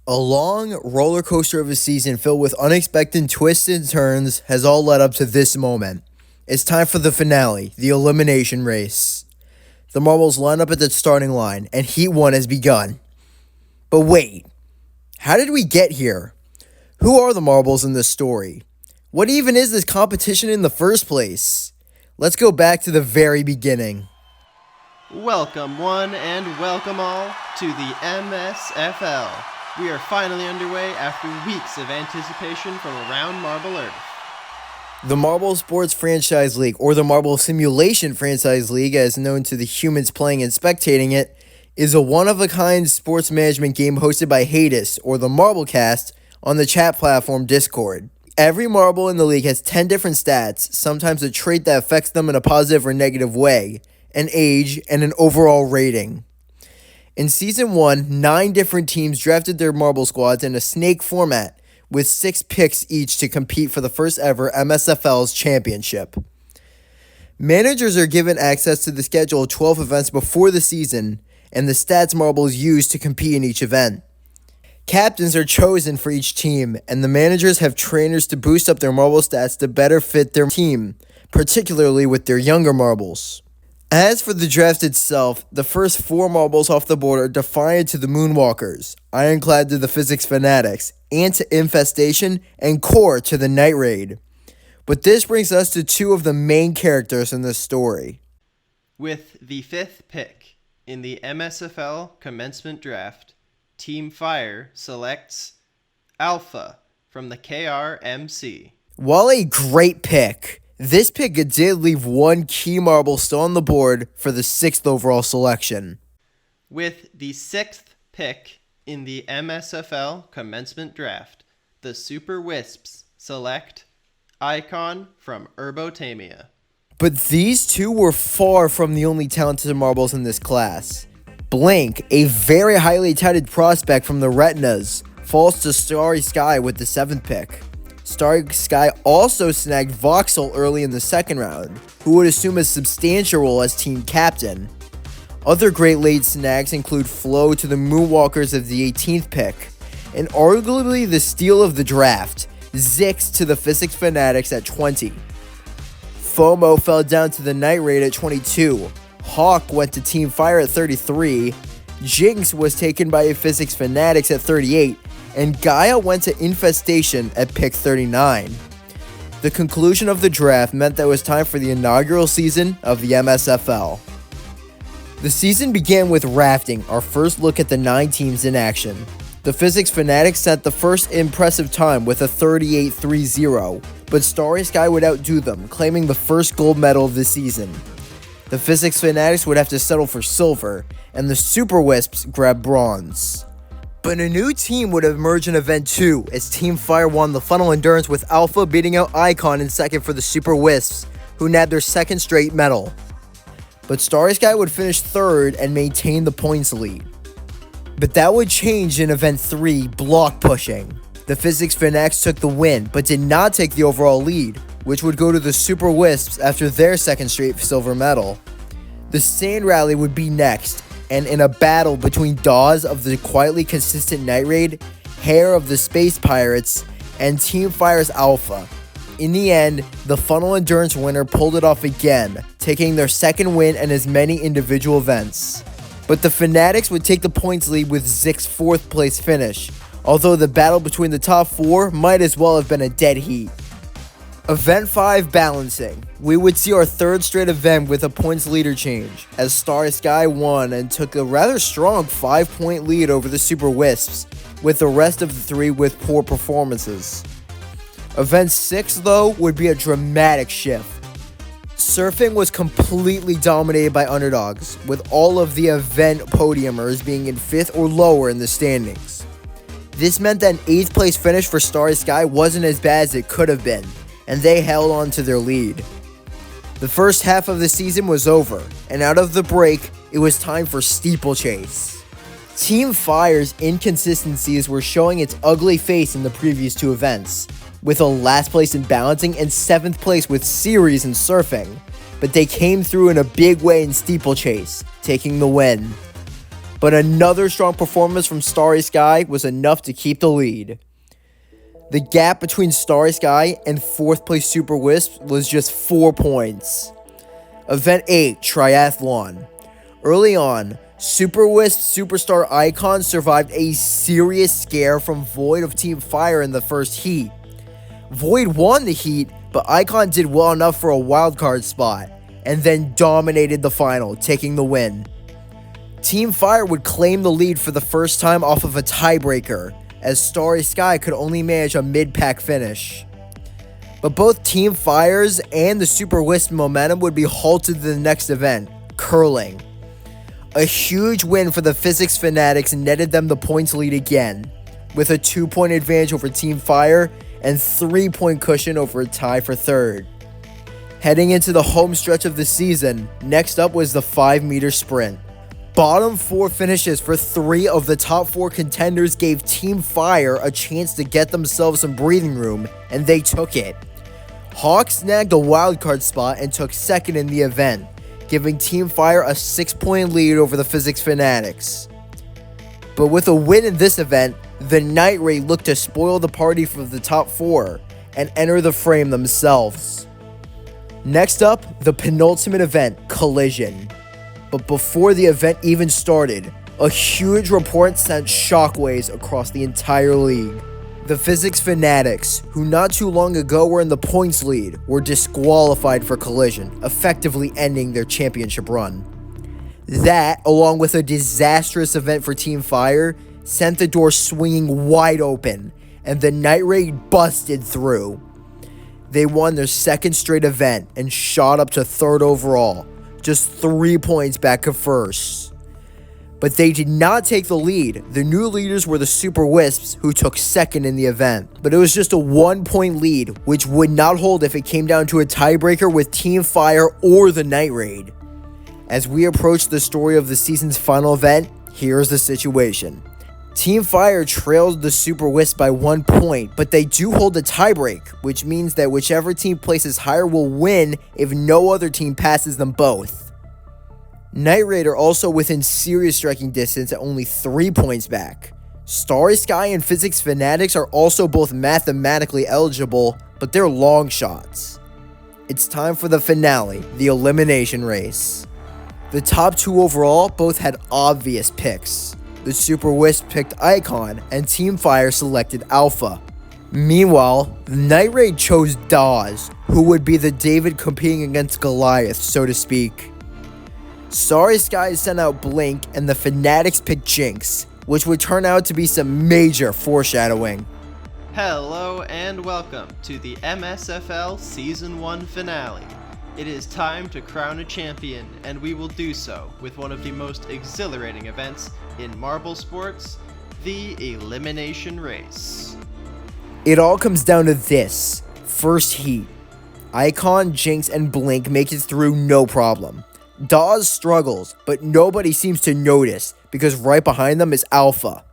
A long roller coaster of a season filled with unexpected twists and turns has all led up to this moment. It's time for the finale, the elimination race. The marbles line up at the starting line, and Heat 1 has begun. But wait, how did we get here? Who are the marbles in this story? What even is this competition in the first place? Let's go back to the very beginning. Welcome one and welcome all to the MSFL. We are finally underway after weeks of anticipation from around Marble Earth. The Marble Sports Franchise League, or the Marble Simulation Franchise League, as known to the humans playing and spectating it, is a one-of-a-kind sports management game hosted by Hades, or the Marblecast, on the chat platform Discord. Every marble in the league has 10 different stats, sometimes a trait that affects them in a positive or negative way, an age, and an overall rating. In Season 1, 9 different teams drafted their marble squads in a snake format, with 6 picks each to compete for the first ever MSFL's championship. Managers are given access to the schedule of 12 events before the season, and the stats marbles used to compete in each event. Captains are chosen for each team, and the managers have trainers to boost up their marble stats to better fit their team, particularly with their younger marbles. As for the draft itself, the first 4 marbles off the board are defiant to the Moonwalkers, Ironclad to the Physics Fanatics, Ant to Infestation, and Core to the Night Raid. But this brings us to 2 of the main characters in this story. With the 5th pick in the MSFL commencement draft, Team Fire selects Alpha from the KRMC. While a great pick, this pick did leave one key marble still on the board for the 6th overall selection. With the 6th pick in the MSFL commencement draft, the Super Wisps select Icon from Herbotamia. But these 2 were far from the only talented marbles in this class. Blink, a very highly touted prospect from the Retinas, falls to Starry Sky with the 7th pick. Starry Sky also snagged Voxel early in the 2nd round, who would assume a substantial role as team captain. Other great late snags include Flow to the Moonwalkers of the 18th pick, and arguably the steal of the draft, Zix to the Physics Fanatics at 20. FOMO fell down to the Night Raid at 22, Hawk went to Team Fire at 33, Jinx was taken by a Physics Fanatics at 38, and Gaia went to Infestation at pick 39. The conclusion of the draft meant that it was time for the inaugural season of the MSFL. The season began with rafting, our first look at the 9 teams in action. The Physics Fanatics set the first impressive time with a 38.30, but Starry Sky would outdo them, claiming the first gold medal of the season. The Physics Fanatics would have to settle for silver, and the Super Wisps grabbed bronze. But a new team would emerge in Event 2 as Team Fire won the Funnel Endurance with Alpha beating out Icon in second for the Super Wisps, who nabbed their 2nd straight medal. But Starry Sky would finish 3rd and maintain the points lead. But that would change in Event 3, Block Pushing. The Physics Fanatics took the win, but did not take the overall lead, which would go to the Super Wisps after their 2nd straight silver medal. The Sand Rally would be next, and in a battle between Dawes of the quietly consistent Night Raid, Hare of the Space Pirates, and Team Fire's Alpha. In the end, the Funnel Endurance winner pulled it off again, taking their 2nd win in as many individual events. But the Fanatics would take the points lead with Zix's 4th place finish, although the battle between the top 4 might as well have been a dead heat. Event 5 Balancing. We would see our 3rd straight event with a points leader change, as Starry Sky won and took a rather strong 5-point lead over the Super Wisps, with the rest of the 3 with poor performances. Event 6, though, would be a dramatic shift. Surfing was completely dominated by underdogs, with all of the event podiumers being in 5th or lower in the standings. This meant that an 8th place finish for Starry Sky wasn't as bad as it could have been, and they held on to their lead. The first half of the season was over, and out of the break, it was time for steeplechase. Team Fire's inconsistencies were showing its ugly face in the previous 2 events, with a last place in balancing and 7th place with series in surfing, but they came through in a big way in steeplechase, taking the win. but another strong performance from Starry Sky was enough to keep the lead. The gap between Starry Sky and 4th place Super Wisps was just 4 points. Event 8, Triathlon. Early on, Super Wisp Superstar Icon survived a serious scare from Void of Team Fire in the first heat. Void won the heat, but Icon did well enough for a wildcard spot, and then dominated the final, taking the win. Team Fire would claim the lead for the first time off of a tiebreaker, as Starry Sky could only manage a mid-pack finish. But both Team Fire's and the Super Wisp momentum would be halted to the next event, curling. A huge win for the Physics Fanatics netted them the points lead again, with a 2-point advantage over Team Fire and 3-point cushion over a tie for third. Heading into the home stretch of the season, next up was the 5-meter sprint. Bottom 4 finishes for 3 of the top 4 contenders gave Team Fire a chance to get themselves some breathing room, and they took it. Hawk snagged a wildcard spot and took second in the event, giving Team Fire a 6-point lead over the Physics Fanatics. But with a win in this event, the Night Raid looked to spoil the party for the top 4 and enter the frame themselves. Next up, the penultimate event, Collision. But before the event even started, a huge report sent shockwaves across the entire league. The Physics Fanatics, who not too long ago were in the points lead, were disqualified for Collision, effectively ending their championship run. That, along with a disastrous event for Team Fire, sent the door swinging wide open, and the Night Raid busted through. They won their second straight event and shot up to 3rd overall, just 3 points back of first. But they did not take the lead. The new leaders were the Super Wisps, who took second in the event. But it was just a 1-point lead, which would not hold if it came down to a tiebreaker with Team Fire or the Night Raid. As we approach the story of the season's final event, here's the situation. Team Fire trailed the Super Wisp by 1 point, but they do hold a tiebreak, which means that whichever team places higher will win if no other team passes them both. Night Raid are also within serious striking distance at only 3 points back. Starry Sky and Physics Fanatics are also both mathematically eligible, but they're long shots. It's time for the finale, the elimination race. The top 2 overall both had obvious picks. The Super Wisp picked Icon, and Team Fire selected Alpha. Meanwhile, the Night Raid chose Dawes, who would be the David competing against Goliath, so to speak. Starry Sky sent out Blink, and the Fanatics picked Jinx, which would turn out to be some major foreshadowing. Hello and welcome to the MSFL Season 1 finale. It is time to crown a champion, and we will do so with one of the most exhilarating events in marble sports, the Elimination Race. It all comes down to this. First heat. Icon, Jinx, and Blink make it through no problem. Dawes struggles, but nobody seems to notice because right behind them is Alpha.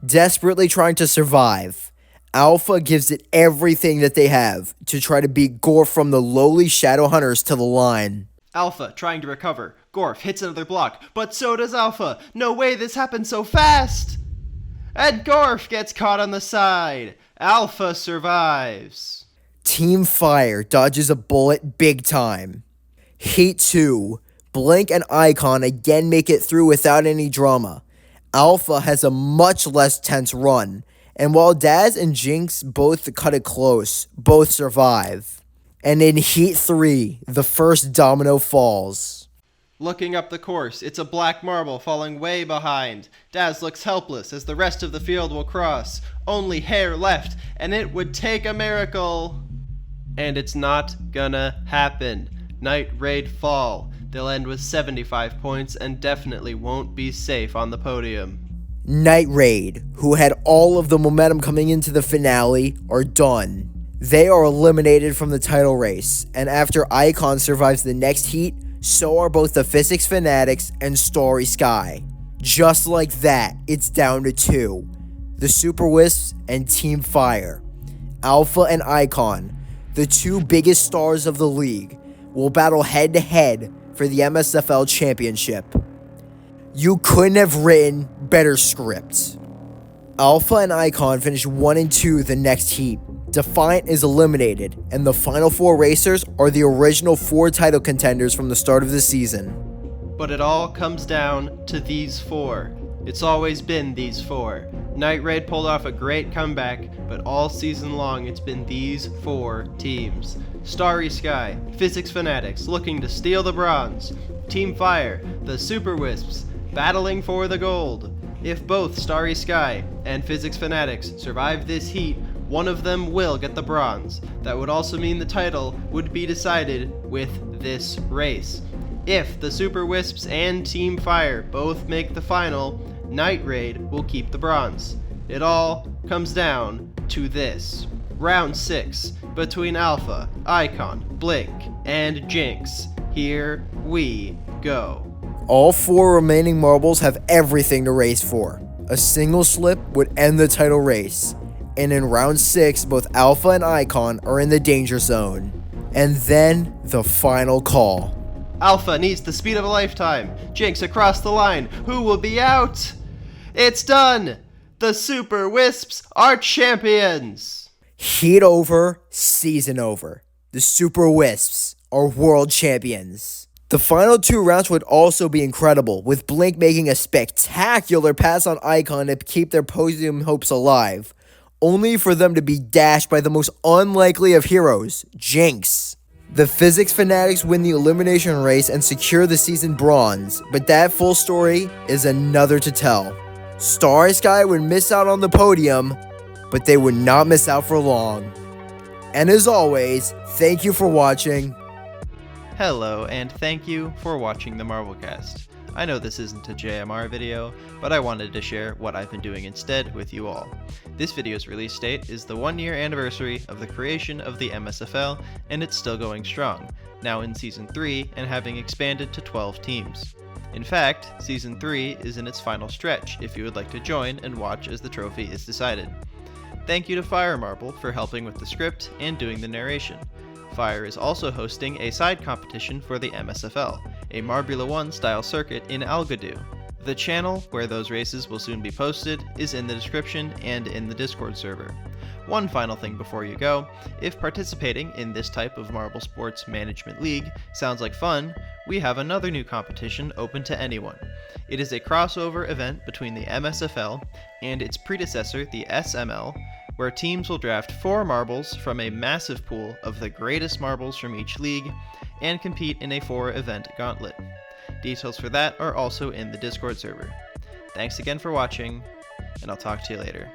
Desperately trying to survive, Alpha gives it everything that they have to try to beat Gorf from the lowly Shadowhunters to the line. Alpha trying to recover. Gorf hits another block, but so does Alpha. No way this happened so fast! And Gorf gets caught on the side. Alpha survives. Team Fire dodges a bullet big time. Heat 2. Blink and Icon again make it through without any drama. Alpha has a much less tense run, and while Daz and Jinx both cut it close, both survive. And in Heat 3, the first domino falls. Looking up the course, it's a black marble falling way behind. Daz looks helpless as the rest of the field will cross. Only hair left, and it would take a miracle. And it's not gonna happen. Night Raid fall. They'll end with 75 points and definitely won't be safe on the podium. Night Raid, who had all of the momentum coming into the finale, are done. They are eliminated from the title race, and after Icon survives the next heat, so are both the Physics Fanatics and Starry Sky. Just like that, it's down to 2. The Super Wisps and Team Fire. Alpha and Icon, the 2 biggest stars of the league, will battle head-to-head for the MSFL Championship. You couldn't have written better scripts. Alpha and Icon finished 1 and 2 the next heat. Defiant is eliminated, and the final 4 racers are the original 4 title contenders from the start of the season. But it all comes down to these 4. It's always been these 4. Night Raid pulled off a great comeback, but all season long it's been these 4 teams. Starry Sky, Physics Fanatics looking to steal the bronze. Team Fire, the Super Wisps, battling for the gold. If both Starry Sky and Physics Fanatics survive this heat, one of them will get the bronze. That would also mean the title would be decided with this race. If the Super Wisps and Team Fire both make the final, Night Raid will keep the bronze. It all comes down to this. Round 6 between Alpha, Icon, Blink, and Jinx. Here we go. All 4 remaining marbles have everything to race for. A single slip would end the title race. And in round 6, both Alpha and Icon are in the danger zone. And then the final call. Alpha needs the speed of a lifetime. Jinx across the line. Who will be out? It's done! The Super Wisps are champions! Heat over, season over. The Super Wisps are world champions. The final 2 rounds would also be incredible, with Blink making a spectacular pass on Icon to keep their podium hopes alive, only for them to be dashed by the most unlikely of heroes, Jinx. The Physics Fanatics win the elimination race and secure the season bronze, but that full story is another to tell. Starry Sky would miss out on the podium, but they would not miss out for long. And as always, thank you for watching. Hello, and thank you for watching the Marblecast. I know this isn't a JMR video, but I wanted to share what I've been doing instead with you all. This video's release date is the 1-year anniversary of the creation of the MSFL, and it's still going strong, now in Season 3 and having expanded to 12 teams. In fact, Season 3 is in its final stretch if you would like to join and watch as the trophy is decided. Thank you to Fire Marble for helping with the script and doing the narration. Fire is also hosting a side competition for the MSFL, a Marbula 1 style circuit in Algadoo. The channel, where those races will soon be posted, is in the description and in the Discord server. One final thing before you go, if participating in this type of Marble Sports Management League sounds like fun, we have another new competition open to anyone. It is a crossover event between the MSFL and its predecessor, the SML, where teams will draft 4 marbles from a massive pool of the greatest marbles from each league and compete in a 4-event gauntlet. Details for that are also in the Discord server. Thanks again for watching, and I'll talk to you later.